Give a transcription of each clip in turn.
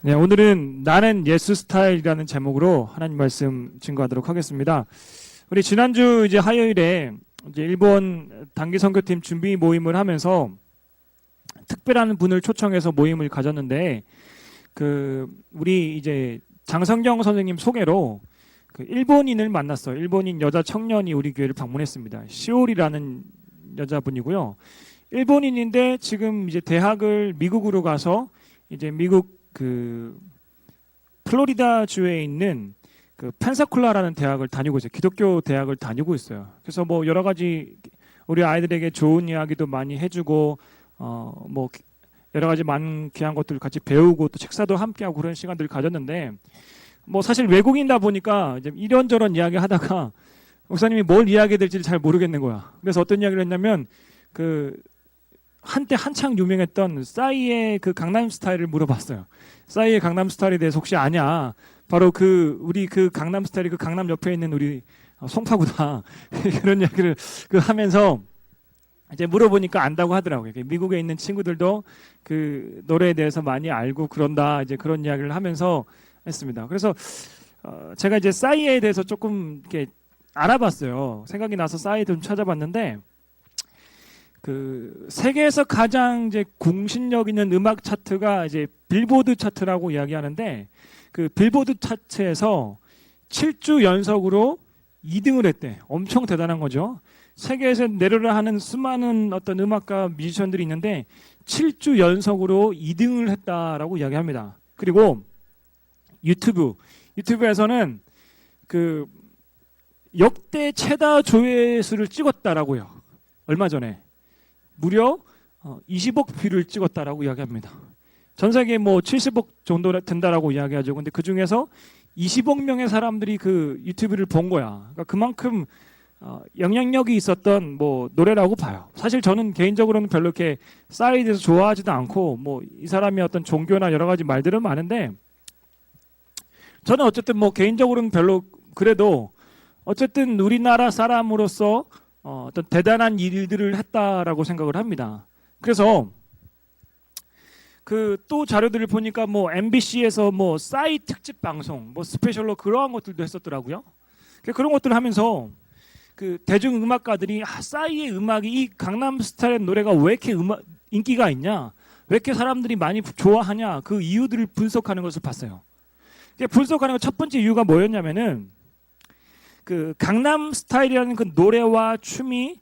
네, 오늘은 나는 예수 스타일이라는 제목으로 하나님 말씀 증거하도록 하겠습니다. 우리 지난주 이제 화요일에 이제 일본 단기 선교팀 준비 모임을 하면서 특별한 분을 초청해서 모임을 가졌는데 우리 이제 장성경 선생님 소개로 일본인을 만났어요. 일본인 여자 청년이 우리 교회를 방문했습니다. 시올이라는 여자분이고요. 일본인인데 지금 이제 대학을 미국으로 가서 이제 미국 플로리다 주에 있는 펜사콜라라는 대학을 다니고 있어요. 기독교 대학을 다니고 있어요. 그래서 뭐 여러 가지 우리 아이들에게 좋은 이야기도 많이 해주고 뭐 여러 가지 많은 귀한 것들 같이 배우고 또 책사도 함께하고 그런 시간들을 가졌는데 뭐 사실 외국인이다 보니까 이제 이런저런 이야기 하다가 목사님이 뭘 이야기해야 될지 잘 모르겠는 거야. 그래서 어떤 이야기를 했냐면 한때 한창 유명했던 싸이의 강남 스타일을 물어봤어요. 싸이의 강남 스타일에 대해서 혹시 아냐? 바로 우리 강남 스타일이 강남 옆에 있는 우리 송파구다. 그런 이야기를 하면서 이제 물어보니까 안다고 하더라고요. 미국에 있는 친구들도 그 노래에 대해서 많이 알고 그런다. 이제 그런 이야기를 하면서 했습니다. 그래서 제가 이제 싸이에 대해서 조금 이렇게 알아봤어요. 생각이 나서 싸이 좀 찾아봤는데 세계에서 가장 이제 공신력 있는 음악 차트가 이제 빌보드 차트라고 이야기하는데 빌보드 차트에서 7주 연속으로 2등을 했대. 엄청 대단한 거죠. 세계에서 내려라 하는 수많은 어떤 음악가 뮤지션들이 있는데 7주 연속으로 2등을 했다라고 이야기합니다. 그리고 유튜브에서는 역대 최다 조회수를 찍었다라고요. 얼마 전에. 무려 20억 뷰를 찍었다라고 이야기합니다. 전 세계에 뭐 70억 정도 된다라고 이야기하죠. 근데 그 중에서 20억 명의 사람들이 유튜브를 본 거야. 그러니까 그만큼 영향력이 있었던 뭐 노래라고 봐요. 사실 저는 개인적으로는 별로 이렇게 싸이에 대해서 좋아하지도 않고 뭐 이 사람이 어떤 종교나 여러 가지 말들은 많은데 저는 어쨌든 뭐 개인적으로는 별로 그래도 어쨌든 우리나라 사람으로서 어떤 대단한 일들을 했다라고 생각을 합니다. 그래서 또 자료들을 보니까 뭐 MBC에서 뭐 싸이 특집 방송, 뭐 스페셜로 그러한 것들도 했었더라고요. 그런 것들을 하면서 대중 음악가들이 싸이의 음악이 이 강남 스타일의 노래가 왜 이렇게 인기가 있냐, 왜 이렇게 사람들이 많이 좋아하냐, 그 이유들을 분석하는 것을 봤어요. 분석하는 첫 번째 이유가 뭐였냐면은 강남 스타일이라는 노래와 춤이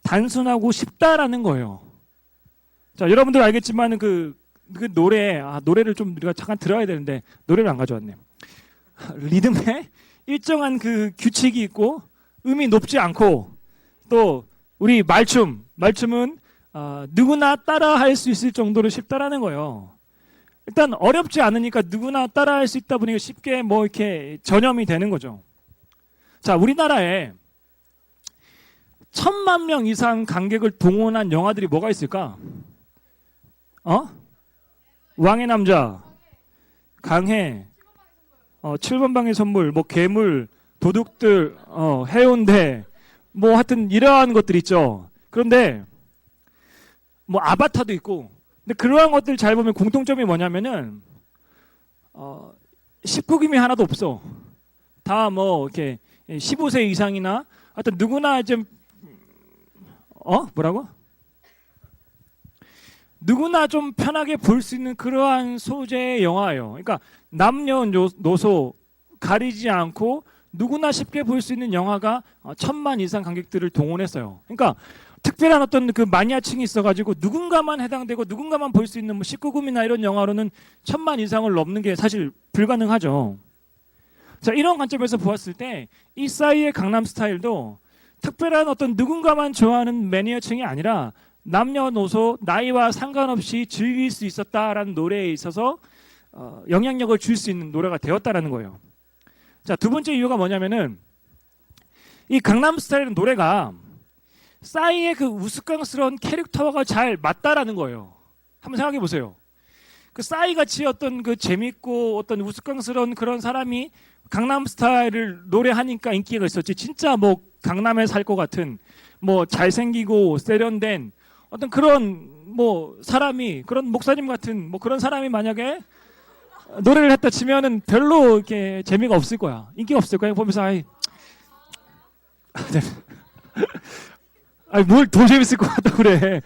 단순하고 쉽다라는 거예요. 자, 여러분들 알겠지만 노래를 좀 우리가 잠깐 들어야 되는데 노래를 안 가져왔네. 리듬에 일정한 규칙이 있고 음이 높지 않고 또 우리 말춤은 누구나 따라할 수 있을 정도로 쉽다라는 거예요. 일단 어렵지 않으니까 누구나 따라할 수 있다 보니까 쉽게 뭐 이렇게 전염이 되는 거죠. 자, 우리나라에 1,000만 명 이상 관객을 동원한 영화들이 뭐가 있을까? 왕의 남자, 강해, 7번 방의 선물, 뭐 괴물, 도둑들, 해운대, 뭐 하여튼 이러한 것들 있죠. 그런데 뭐 아바타도 있고, 근데 그러한 것들 잘 보면 공통점이 뭐냐면은 19금이 하나도 없어. 다 뭐 이렇게 15세 이상이나 하여튼 누구나 좀 뭐라고? 누구나 좀 편하게 볼 수 있는 그러한 소재의 영화예요. 그러니까 남녀노소 가리지 않고 누구나 쉽게 볼 수 있는 영화가 1,000만 이상 관객들을 동원했어요. 그러니까 특별한 어떤 마니아층이 있어가지고 누군가만 해당되고 누군가만 볼 수 있는 뭐 19금이나 이런 영화로는 1,000만 이상을 넘는 게 사실 불가능하죠. 자, 이런 관점에서 보았을 때 이 싸이의 강남 스타일도 특별한 어떤 누군가만 좋아하는 매니아층이 아니라 남녀노소 나이와 상관없이 즐길 수 있었다라는 노래에 있어서 영향력을 줄 수 있는 노래가 되었다라는 거예요. 자, 두 번째 이유가 뭐냐면은 이 강남 스타일의 노래가 싸이의 우스꽝스러운 캐릭터가 잘 맞다라는 거예요. 한번 생각해 보세요. 싸이 같이 어떤 재밌고 어떤 우스꽝스러운 그런 사람이 강남 스타일을 노래하니까 인기가 있었지. 진짜 뭐 강남에 살 것 같은 뭐 잘생기고 세련된 어떤 그런 뭐 사람이 그런 목사님 같은 뭐 그런 사람이 만약에 노래를 했다 치면은 별로 이렇게 재미가 없을 거야. 인기가 없을 거야. 보면서 아이, 아니 뭘 더 재밌을 것 같다 그래.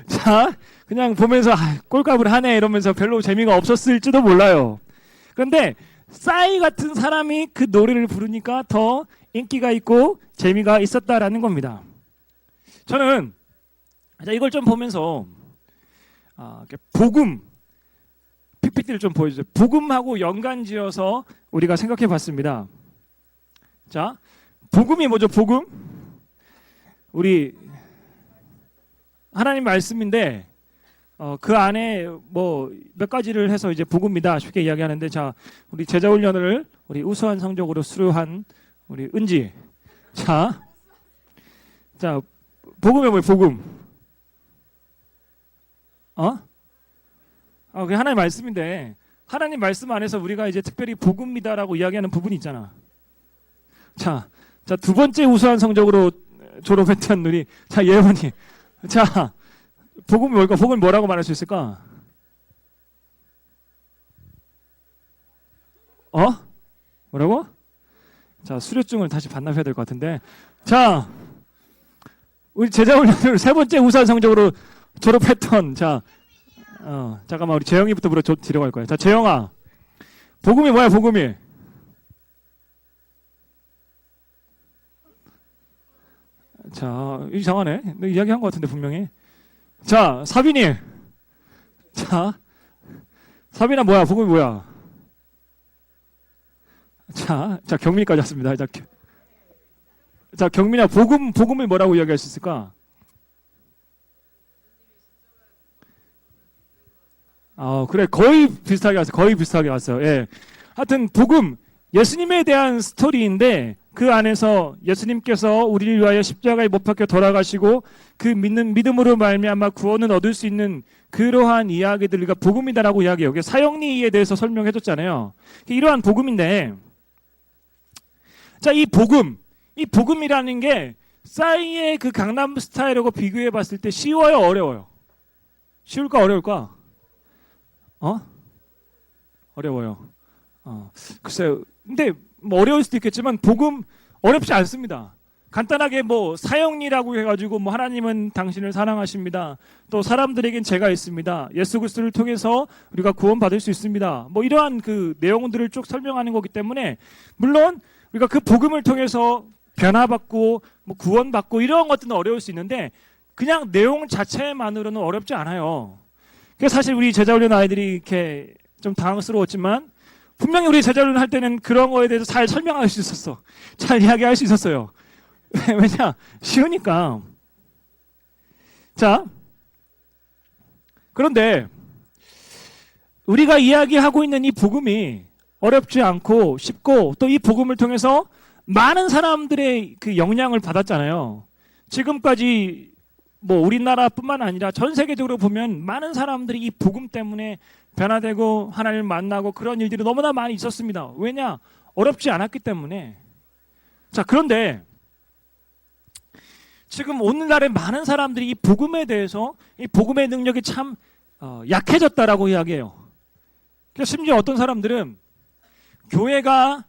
자, 그냥 보면서 꼴값을 하네 이러면서 별로 재미가 없었을지도 몰라요. 그런데 싸이 같은 사람이 그 노래를 부르니까 더 인기가 있고 재미가 있었다라는 겁니다. 저는 이걸 좀 보면서 복음 PPT를 좀 보여주세요. 복음하고 연관지어서 우리가 생각해 봤습니다. 자, 복음이 뭐죠? 복음? 우리 하나님 말씀인데 그 안에 뭐 몇 가지를 해서 이제 복음이다 쉽게 이야기하는데, 자, 우리 제자 훈련을 우리 우수한 성적으로 수료한 우리 은지, 자 복음이 뭐예요? 복음? 그게 하나님 말씀인데, 하나님 말씀 안에서 우리가 이제 특별히 복음이다라고 이야기하는 부분이 있잖아. 자, 두 번째 우수한 성적으로 졸업했던 우리, 자, 예원이. 자, 복음이 뭘까? 복음을 뭐라고 말할 수 있을까? 뭐라고? 자, 수료증을 다시 반납해야 될 것 같은데. 자, 우리 제자훈련을 세 번째 우수한 성적으로 졸업했던, 잠깐만, 우리 재영이부터 데려갈 거야. 자, 재영아. 복음이 뭐야, 복음이? 자, 이상하네. 너 이야기한 것 같은데, 분명히. 자, 사빈이. 자, 사빈아, 뭐야, 복음이 뭐야? 자, 경민이까지 왔습니다. 자, 경민아, 복음을 뭐라고 이야기할 수 있을까? 그래, 거의 비슷하게 왔어요. 예. 하여튼, 복음, 예수님에 대한 스토리인데, 그 안에서 예수님께서 우리를 위하여 십자가에 못 박혀 돌아가시고, 그 믿음으로 말미암아 구원을 얻을 수 있는 그러한 이야기들, 우리가 복음이다라고 이야기해요. 사형리에 대해서 설명해줬잖아요. 이러한 복음인데, 자, 이 복음이라는 게 싸이의 그 강남 스타일하고 비교해 봤을 때 쉬워요, 어려워요? 쉬울까, 어려울까? 어려워요. 글쎄요. 근데 뭐 어려울 수도 있겠지만 복음 어렵지 않습니다. 간단하게 뭐 사형리라고 해가지고 뭐 하나님은 당신을 사랑하십니다. 또 사람들에겐 죄가 있습니다. 예수 그리스도를 통해서 우리가 구원받을 수 있습니다. 뭐 이러한 그 내용들을 쭉 설명하는 거기 때문에, 물론 우리가 그 복음을 통해서 변화받고 뭐 구원받고 이런 것들은 어려울 수 있는데, 그냥 내용 자체만으로는 어렵지 않아요. 그래서 사실 우리 제자훈련 아이들이 이렇게 좀 당황스러웠지만, 분명히 우리 제자훈련 할 때는 그런 거에 대해서 잘 설명할 수 있었어. 잘 이야기할 수 있었어요. 왜냐? 쉬우니까. 자, 그런데 우리가 이야기하고 있는 이 복음이 어렵지 않고 쉽고, 또 이 복음을 통해서 많은 사람들의 그 영향을 받았잖아요. 지금까지 뭐 우리나라뿐만 아니라 전 세계적으로 보면 많은 사람들이 이 복음 때문에 변화되고 하나님을 만나고 그런 일들이 너무나 많이 있었습니다. 왜냐? 어렵지 않았기 때문에. 자, 그런데 지금 오늘날에 많은 사람들이 이 복음에 대해서, 이 복음의 능력이 참 약해졌다라고 이야기해요. 그래서 심지어 어떤 사람들은 교회가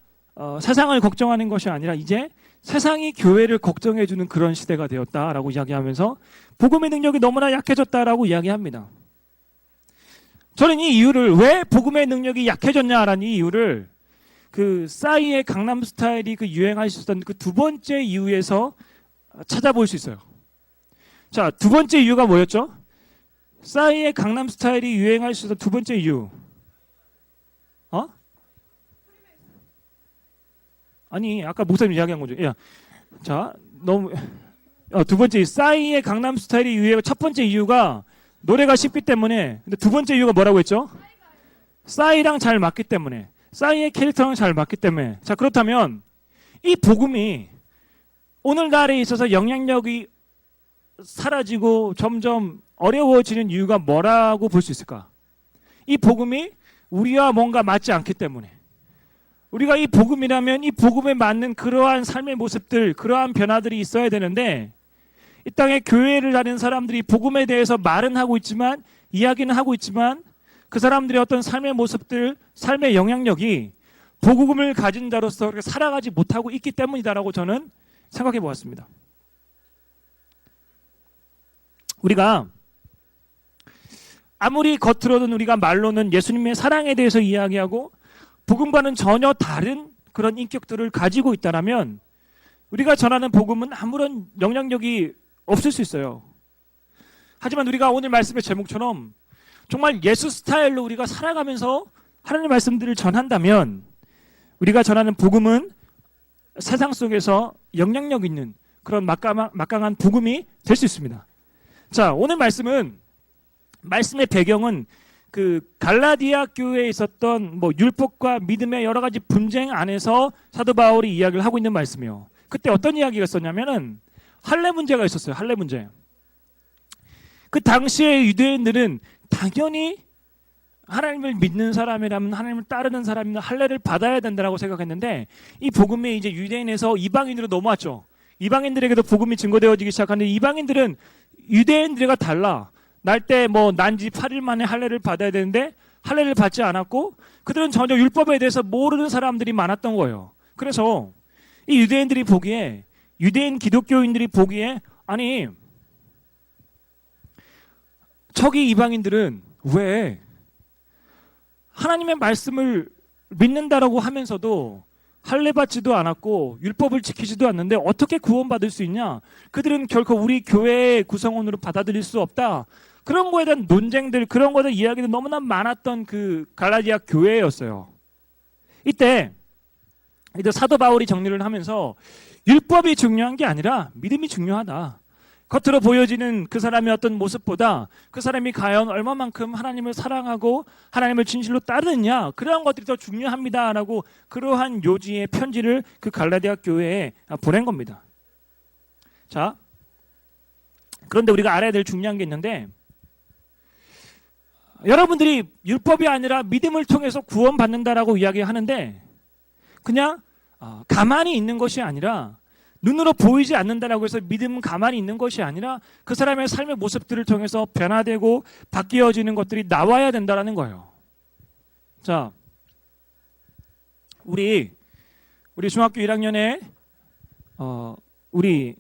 세상을 걱정하는 것이 아니라 이제 세상이 교회를 걱정해주는 그런 시대가 되었다라고 이야기하면서 복음의 능력이 너무나 약해졌다라고 이야기합니다. 저는 이 이유를, 왜 복음의 능력이 약해졌냐라는 이 이유를 그 싸이의 강남 스타일이 그 유행할 수 있었던 그 두 번째 이유에서 찾아볼 수 있어요. 자, 두 번째 이유가 뭐였죠? 싸이의 강남 스타일이 유행할 수 있었던 두 번째 이유. 아니, 아까 목사님 이야기한 거죠. 야, 자, 두 번째, 싸이의 강남 스타일이 유행할 첫 번째 이유가 노래가 쉽기 때문에. 근데 두 번째 이유가 뭐라고 했죠? 싸이랑 잘 맞기 때문에. 싸이의 캐릭터랑 잘 맞기 때문에. 자, 그렇다면 이 복음이 오늘날에 있어서 영향력이 사라지고 점점 어려워지는 이유가 뭐라고 볼 수 있을까? 이 복음이 우리와 뭔가 맞지 않기 때문에. 우리가 이 복음이라면 이 복음에 맞는 그러한 삶의 모습들, 그러한 변화들이 있어야 되는데, 이 땅에 교회를 다니는 사람들이 복음에 대해서 말은 하고 있지만, 이야기는 하고 있지만, 그 사람들의 어떤 삶의 모습들, 삶의 영향력이 복음을 가진 자로서 살아가지 못하고 있기 때문이다라고 저는 생각해 보았습니다. 우리가 아무리 겉으로는 우리가 말로는 예수님의 사랑에 대해서 이야기하고 복음과는 전혀 다른 그런 인격들을 가지고 있다면 우리가 전하는 복음은 아무런 영향력이 없을 수 있어요. 하지만 우리가 오늘 말씀의 제목처럼 정말 예수 스타일로 우리가 살아가면서 하나님의 말씀들을 전한다면 우리가 전하는 복음은 세상 속에서 영향력 있는 그런 막강한 복음이 될 수 있습니다. 자, 오늘 말씀의 배경은 그 갈라디아 교회에 있었던 율법과 믿음의 여러 가지 분쟁 안에서 사도 바울이 이야기를 하고 있는 말씀이에요. 그때 어떤 이야기가 있었냐면은 할례 문제가 있었어요. 할례 문제. 그 당시에 유대인들은 당연히 하나님을 믿는 사람이라면 하나님을 따르는 사람이면 할례를 받아야 된다고 생각했는데 이 복음이 이제 유대인에서 이방인으로 넘어왔죠. 이방인들에게도 복음이 증거되어지기 시작하는데 이방인들은 유대인들과 달라. 날 때 난지 8일 만에 할례를 받아야 되는데 할례를 받지 않았고 그들은 전혀 율법에 대해서 모르는 사람들이 많았던 거예요. 그래서 이 유대인들이 보기에 유대인 기독교인들이 보기에 아니 저기 이방인들은 왜 하나님의 말씀을 믿는다라고 하면서도 할례 받지도 않았고 율법을 지키지도 않는데 어떻게 구원받을 수 있냐? 그들은 결코 우리 교회의 구성원으로 받아들일 수 없다. 그런 거에 대한 논쟁들, 그런 거에 대한 이야기들 너무나 많았던 그 갈라디아 교회였어요. 이때 사도 바울이 정리를 하면서 율법이 중요한 게 아니라 믿음이 중요하다. 겉으로 보여지는 그 사람의 어떤 모습보다 그 사람이 과연 얼마만큼 하나님을 사랑하고 하나님을 진실로 따르느냐 그러한 것들이 더 중요합니다라고 그러한 요지의 편지를 그 갈라디아 교회에 보낸 겁니다. 자, 그런데 우리가 알아야 될 중요한 게 있는데 여러분들이 율법이 아니라 믿음을 통해서 구원받는다라고 이야기하는데 그냥 가만히 있는 것이 아니라 눈으로 보이지 않는다라고 해서 믿음은 가만히 있는 것이 아니라 그 사람의 삶의 모습들을 통해서 변화되고 바뀌어지는 것들이 나와야 된다라는 거예요. 자, 우리 중학교 1학년에 우리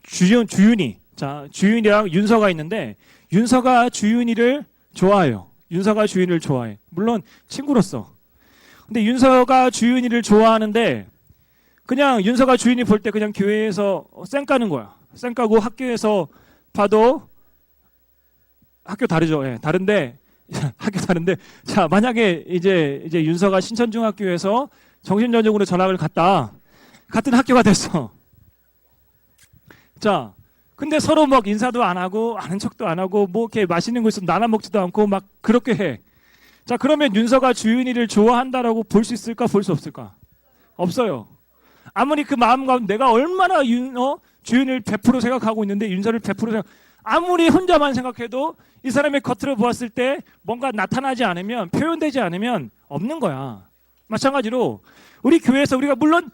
주윤이 주윤이랑 윤서가 있는데 윤서가 주윤이를 좋아해요. 윤서가 주윤이를 좋아해. 물론 친구로서. 근데 윤서가 주윤이를 좋아하는데 그냥 윤서가 주윤이 볼 때 그냥 교회에서 쌩 까는 거야. 쌩 까고 학교에서 봐도 학교 다르죠. 예, 다른데 학교 다른데 자, 만약에 이제 윤서가 신천중학교에서 정신전형으로 전학을 갔다. 같은 학교가 됐어. 자, 근데 서로 막 인사도 안 하고 아는 척도 안 하고 이렇게 맛있는 거 있으면 나눠 먹지도 않고 막 그렇게 해. 자, 그러면 윤서가 주윤이를 좋아한다라고 볼 수 있을까? 볼 수 없을까? 없어요. 아무리 그 마음 가운데 내가 얼마나 주윤을 100% 생각하고 있는데 윤서를 100% 생각 아무리 혼자만 생각해도 이 사람의 겉으로 보았을 때 뭔가 나타나지 않으면 표현되지 않으면 없는 거야. 마찬가지로 우리 교회에서 우리가 물론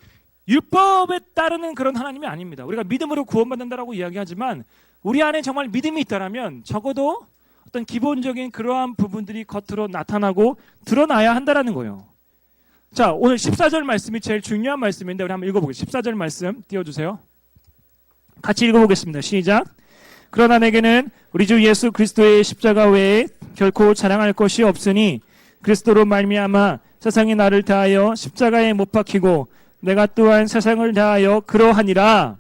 율법에 따르는 그런 하나님이 아닙니다. 우리가 믿음으로 구원받는다라고 이야기하지만 우리 안에 정말 믿음이 있다라면 적어도 어떤 기본적인 그러한 부분들이 겉으로 나타나고 드러나야 한다라는 거예요. 자, 오늘 14절 말씀이 제일 중요한 말씀인데 우리 한번 읽어보겠습니다. 14절 말씀 띄워주세요. 같이 읽어보겠습니다. 시작. 그러나 내게는 우리 주 예수 그리스도의 십자가 외에 결코 자랑할 것이 없으니 그리스도로 말미암아 세상이 나를 대하여 십자가에 못 박히고 내가 또한 세상을 대하여 그러하니라.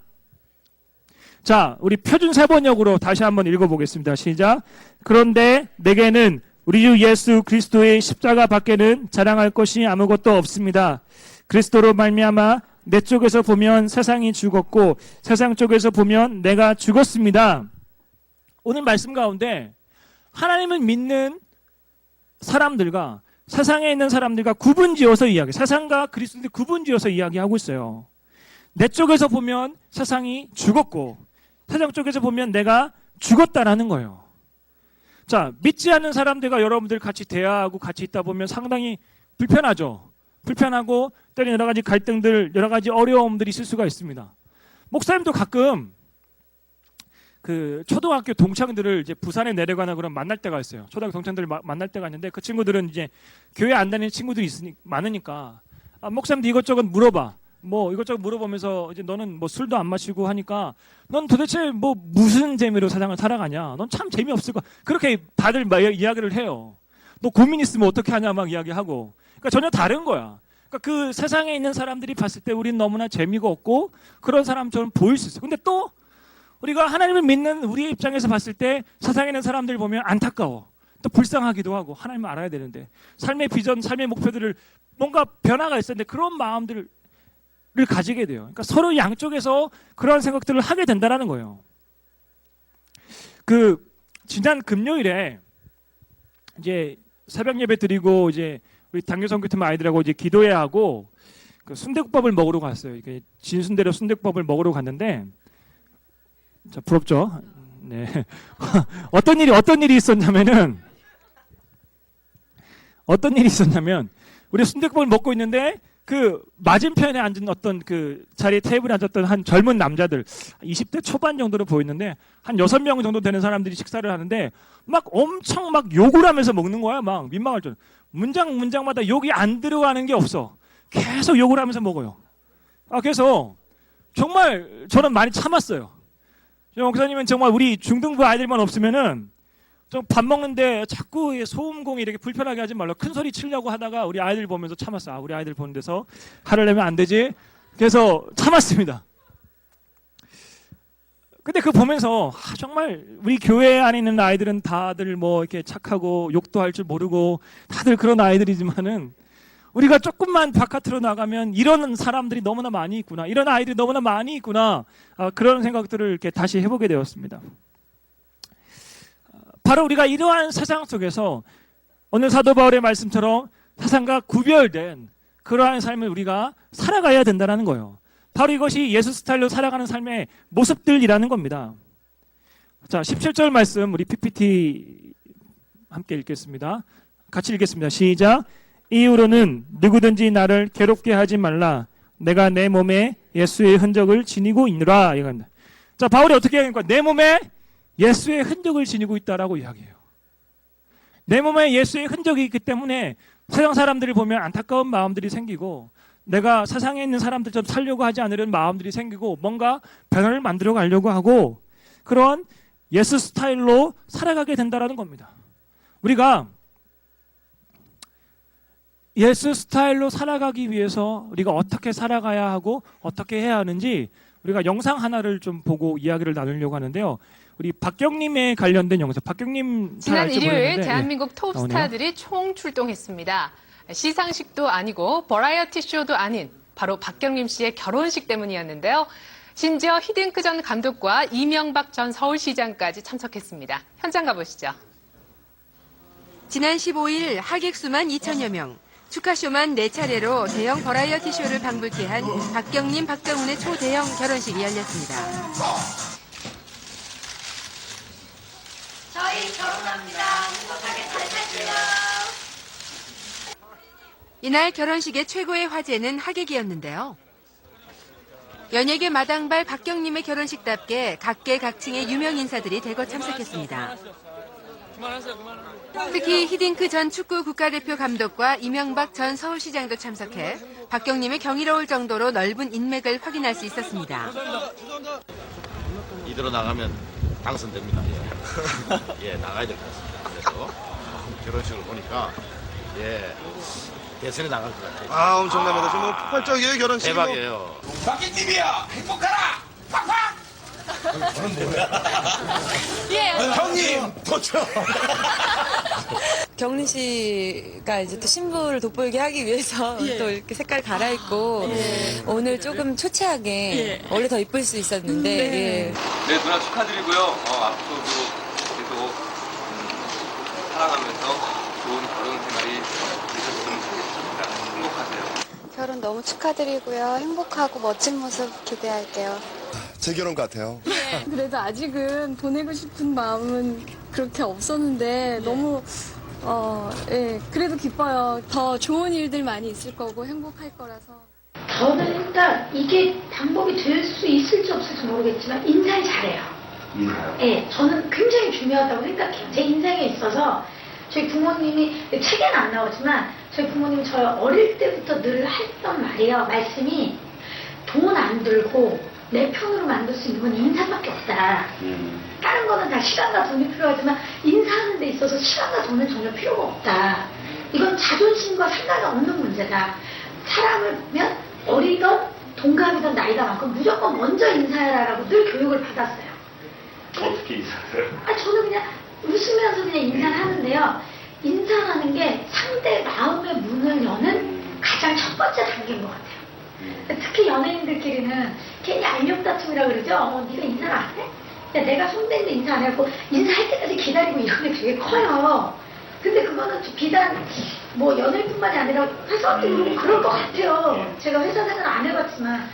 자, 우리 표준 세번역으로 다시 한번 읽어보겠습니다. 시작. 그런데 내게는 우리 주 예수 그리스도의 십자가 밖에는 자랑할 것이 아무것도 없습니다. 그리스도로 말미암아 내 쪽에서 보면 세상이 죽었고 세상 쪽에서 보면 내가 죽었습니다. 오늘 말씀 가운데 하나님을 믿는 사람들과 세상에 있는 사람들과 구분지어서 이야기, 세상과 그리스도를 구분지어서 이야기하고 있어요. 내 쪽에서 보면 세상이 죽었고 세상 쪽에서 보면 내가 죽었다라는 거예요. 자, 믿지 않는 사람들과 여러분들 같이 대화하고 같이 있다 보면 상당히 불편하죠. 불편하고 때로는 여러 가지 갈등들, 여러 가지 어려움들이 있을 수가 있습니다. 목사님도 가끔 그 초등학교 동창들을 이제 부산에 내려가나 그런 만날 때가 있어요. 초등학교 동창들을 만날 때가 있는데 그 친구들은 이제 교회 안 다니는 친구들이 많으니까 목사님도 이것저것 물어봐. 뭐 이것저것 물어보면서 이제 너는 뭐 술도 안 마시고 하니까 넌 도대체 뭐 무슨 재미로 세상을 살아가냐? 넌 참 재미없을 거야. 그렇게 다들 이야기를 해요. 너 고민 있으면 어떻게 하냐 막 이야기하고. 그러니까 전혀 다른 거야. 그러니까 그 세상에 있는 사람들이 봤을 때 우린 너무나 재미가 없고 그런 사람처럼 보일 수 있어. 근데 또 우리가 하나님을 믿는 우리의 입장에서 봤을 때 세상에 있는 사람들 보면 안타까워. 또 불쌍하기도 하고 하나님을 알아야 되는데 삶의 비전, 삶의 목표들을 뭔가 변화가 있었는데 그런 마음들을 가지게 돼요. 그러니까 서로 양쪽에서 그런 생각들을 하게 된다는 거예요. 그 지난 금요일에 이제 새벽 예배 드리고 이제 우리 당뇨선교팀 아이들하고 이제 기도회 하고 그 순대국밥을 먹으러 갔어요. 이게 진순대로 순대국밥을 먹으러 갔는데 자, 부럽죠? 네. 어떤 일이 있었냐면 우리 순대국밥을 먹고 있는데 그 맞은편에 앉은 어떤 그 자리에 테이블에 앉았던 한 젊은 남자들 20대 초반 정도로 보였는데 한 6명 정도 되는 사람들이 식사를 하는데 막 엄청 막 욕을 하면서 먹는 거야. 막 민망할 줄. 문장마다 욕이 안 들어가는 게 없어. 계속 욕을 하면서 먹어요. 그래서 정말 저는 많이 참았어요. 목사님은 정말 우리 중등부 아이들만 없으면은 좀 밥 먹는데 자꾸 소음공이 이렇게 불편하게 하지 말라. 큰 소리 치려고 하다가 우리 아이들 보면서 참았어. 우리 아이들 보는 데서 화를 내면 안 되지. 그래서 참았습니다. 근데 그거 보면서 정말 우리 교회 안에 있는 아이들은 다들 뭐 이렇게 착하고 욕도 할 줄 모르고 다들 그런 아이들이지만은 우리가 조금만 바깥으로 나가면 이런 사람들이 너무나 많이 있구나. 이런 아이들이 너무나 많이 있구나. 그런 생각들을 이렇게 다시 해보게 되었습니다. 바로 우리가 이러한 세상 속에서 오늘 사도 바울의 말씀처럼 세상과 구별된 그러한 삶을 우리가 살아가야 된다는 거예요. 바로 이것이 예수 스타일로 살아가는 삶의 모습들이라는 겁니다. 자, 17절 말씀 우리 PPT 함께 읽겠습니다. 같이 읽겠습니다. 시작. 이후로는 누구든지 나를 괴롭게 하지 말라. 내가 내 몸에 예수의 흔적을 지니고 있노라. 이겁니다. 자, 바울이 어떻게 하니까 내 몸에 예수의 흔적을 지니고 있다라고 이야기해요. 내 몸에 예수의 흔적이 있기 때문에 세상 사람들을 보면 안타까운 마음들이 생기고 내가 세상에 있는 사람들처럼 살려고 하지 않으려는 마음들이 생기고 뭔가 변화를 만들어 가려고 하고 그런 예수 스타일로 살아가게 된다라는 겁니다. 우리가 예수 스타일로 살아가기 위해서 우리가 어떻게 살아가야 하고 어떻게 해야 하는지 우리가 영상 하나를 좀 보고 이야기를 나누려고 하는데요. 우리 박경님에 관련된 영상, 박경님 지난 일요일 대한민국 톱스타들이 총출동했습니다. 시상식도 아니고 버라이어티 쇼도 아닌 바로 박경림 씨의 결혼식 때문이었는데요. 심지어 히딩크 전 감독과 이명박 전 서울시장까지 참석했습니다. 현장 가보시죠. 지난 15일 하객 수만 2천여 명, 축하쇼만 4차례로 대형 버라이어티 쇼를 방불케 한 박경림, 박정훈의 초대형 결혼식이 열렸습니다. 저희 결혼합니다. 행복하게 잘 살게요. 이날 결혼식의 최고의 화제는 하객이었는데요. 연예계 마당발 박경림의 결혼식답게 각계각층의 유명 인사들이 대거 참석했습니다. 특히 히딩크 전 축구 국가대표 감독과 이명박 전 서울시장도 참석해 박경림의 경이로울 정도로 넓은 인맥을 확인할 수 있었습니다. 이대로 나가면 당선됩니다. 예, 나가야 될 것 같습니다. 그래서 결혼식을 보니까 대선에 나갈 것 같아요. 엄청납니다. 지금 폭발적이에요, 결혼식. 대박이에요. 박경님이야 행복하라 팍팍. 저는 뭐야? 형님 도착. 경림 씨가 이제 또 신부를 돋보이게 하기 위해서 또 이렇게 색깔 갈아입고 오늘 조금 초췌하게 원래 더 이쁠 수 있었는데 네, 누나 축하드리고요. 앞으로도 계속 살아가면서 좋은 결혼 생활이 되셨으면 좋겠습니다. 행복하세요. 결혼 너무 축하드리고요. 행복하고 멋진 모습 기대할게요. 제 결혼 같아요. 그래도 아직은 보내고 싶은 마음은 그렇게 없었는데 너무 그래도 기뻐요. 더 좋은 일들 많이 있을 거고 행복할 거라서. 저는 일단 이게 방법이 될 수 있을지 없을지 모르겠지만 인사를 잘해요. 인사요? 예, 저는 굉장히 중요하다고 생각해요. 제 인생에 있어서 저희 부모님이 책에는 안 나오지만 저희 부모님이 저 어릴 때부터 늘 했던 말이에요. 말씀이 돈 안 들고 내 편으로 만들 수 있는 건 인사밖에 없다. 다른 거는 다 시간과 돈이 필요하지만 인사하는 데 있어서 시간과 돈은 전혀 필요가 없다. 이건 자존심과 상관이 없는 문제다. 사람을면 어리던 동갑이던 나이가 많고 무조건 먼저 인사해라라고 늘 교육을 받았어요. 어떻게 인사해요? 저는 그냥 웃으면서 그냥 인사를 하는데요. 인사하는 게 상대 마음의 문을 여는 가장 첫 번째 단계인 것 같아요. 특히 연예인들끼리는 괜히 알력다툼이라 그러죠. 네가 인사를 안 해? 야, 내가 선배인데 인사 안 하고 인사할 때까지 기다리고 이런 게 되게 커요. 근데 그거는 비단 뭐 연예인뿐만이 아니라 회사원들도 그러고 그럴 것 같아요. 제가 회사 생활 안 해봤지만.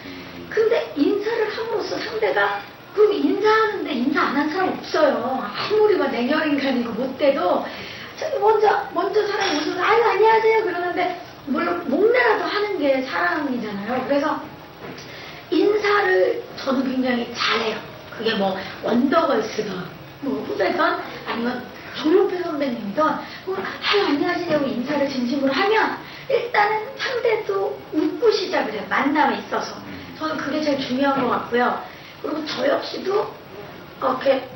근데 인사를 함으로써 상대가 그리고 인사하는데 인사 안 한 사람 없어요. 아무리 막 냉혈인간이고 못돼도 먼저 사람이 웃으면 아유 안녕하세요 그러는데 물론 목내라도 하는 게 사랑이잖아요. 그래서 인사를 저는 굉장히 잘해요. 그게 뭐 원더걸스든 뭐 후배든 아니면 조용필 선배님이든 아유 안녕하세요 인사를 진심으로 하면 일단은 상대도 웃고 시작을 해요. 만남에 있어서. 저는 그게 제일 중요한 것 같고요. 그리고 저 역시도 이렇게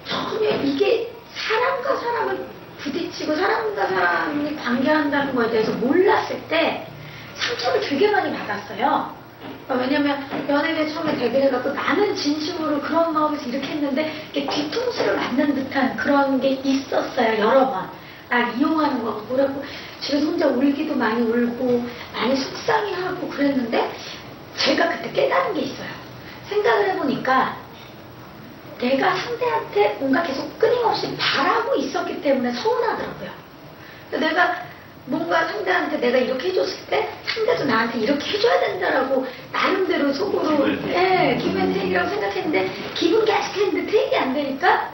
전혀 이게 사람과 사람을 부딪히고 사람과 사람이 관계한다는 거에 대해서 몰랐을 때 상처를 되게 많이 받았어요. 왜냐면 연예계 처음에 데뷔를 해갖고 나는 진심으로 그런 마음에서 이렇게 했는데 이렇게 뒤통수를 맞는 듯한 그런 게 있었어요. 여러 번. 날 이용하는 거 같고 그래갖고 집에서 혼자 울기도 많이 울고 많이 속상해하고 그랬는데 제가 그때 깨달은 게 있어요. 생각을 해보니까 내가 상대한테 뭔가 계속 끊임없이 바라고 있었기 때문에 서운하더라고요. 내가 뭔가 상대한테 내가 이렇게 해줬을 때 상대도 나한테 이렇게 해줘야 된다라고 나름대로 속으로 기분테이크라고 생각했는데 기분 게스트했는데 테이크가 안 되니까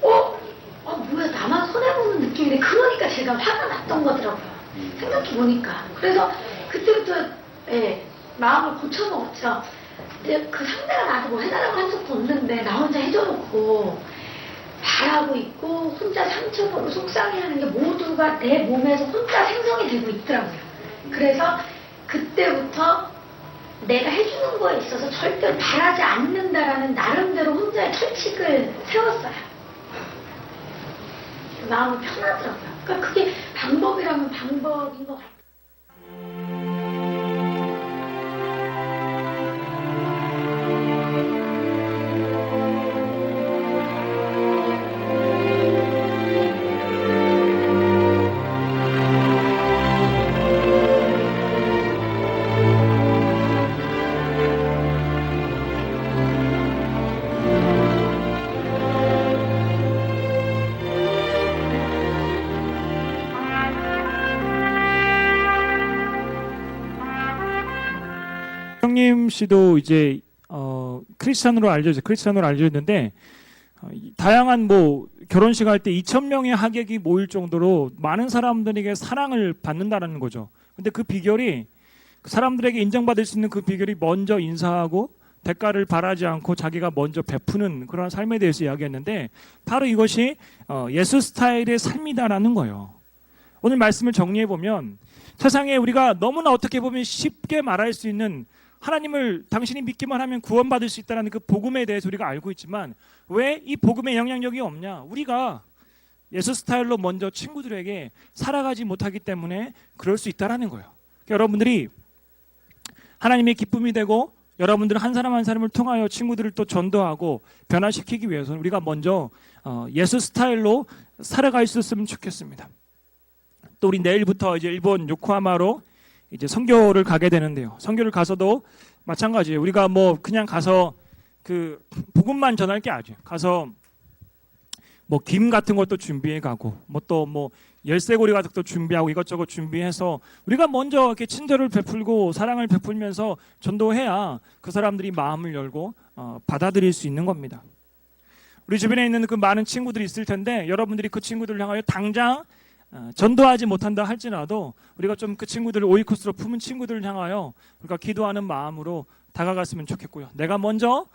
뭐야 나만 손해보는 느낌인데 그러니까 제가 화가 났던 거더라고요. 생각해보니까. 그래서 그때부터 마음을 고쳐먹었죠. 근데 그 상대가 나한테 뭐 해달라고 한 적도 없는데 나 혼자 해줘놓고 바라고 있고 혼자 상처받고 속상해하는 게 모두가 내 몸에서 혼자 생성이 되고 있더라고요. 그래서 그때부터 내가 해주는 거에 있어서 절대 바라지 않는다라는 나름대로 혼자의 철칙을 세웠어요. 마음이 편하더라고요. 그러니까 그게 방법이라면 방법인 것 같아요. 형님 씨도 이제 크리스찬으로 알려졌는데 다양한 뭐 결혼식 할 때 2,000명의 하객이 모일 정도로 많은 사람들에게 사랑을 받는다라는 거죠. 근데 그 비결이 사람들에게 인정받을 수 있는 그 비결이 먼저 인사하고 대가를 바라지 않고 자기가 먼저 베푸는 그런 삶에 대해서 이야기했는데 바로 이것이 예수 스타일의 삶이다라는 거예요. 오늘 말씀을 정리해 보면 세상에 우리가 너무나 어떻게 보면 쉽게 말할 수 있는 하나님을 당신이 믿기만 하면 구원받을 수 있다는 그 복음에 대해서 우리가 알고 있지만 왜 이 복음의 영향력이 없냐? 우리가 예수 스타일로 먼저 친구들에게 살아가지 못하기 때문에 그럴 수 있다는 거예요. 그러니까 여러분들이 하나님의 기쁨이 되고 여러분들 한 사람 한 사람을 통하여 친구들을 또 전도하고 변화시키기 위해서는 우리가 먼저 예수 스타일로 살아갈 수 있었으면 좋겠습니다. 또 우리 내일부터 이제 일본 요코하마로 이제 선교를 가게 되는데요. 선교를 가서도 마찬가지예요. 우리가 뭐 그냥 가서 그 복음만 전할 게 아니에요. 가서 뭐 김 같은 것도 준비해 가고 뭐 또 뭐 열쇠고리 같은 것도 준비하고 이것저것 준비해서 우리가 먼저 이렇게 친절을 베풀고 사랑을 베풀면서 전도해야 그 사람들이 마음을 열고 받아들일 수 있는 겁니다. 우리 주변에 있는 그 많은 친구들이 있을 텐데 여러분들이 그 친구들을 향하여 당장 전도하지 못한다 할지라도 우리가 좀 그 친구들을 오이코스로 품은 친구들을 향하여 우리가 기도하는 마음으로 다가갔으면 좋겠고요. 내가 먼저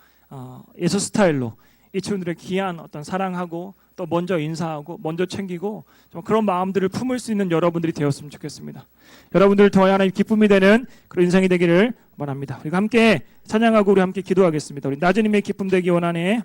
예수 스타일로 이 친구들의 귀한 어떤 사랑하고 또 먼저 인사하고 먼저 챙기고 좀 그런 마음들을 품을 수 있는 여러분들이 되었으면 좋겠습니다. 여러분들을 통하여 하나님 기쁨이 되는 그런 인생이 되기를 원합니다. 우리가 함께 찬양하고 우리 함께 기도하겠습니다. 우리 나주님의 기쁨 되기 원하네.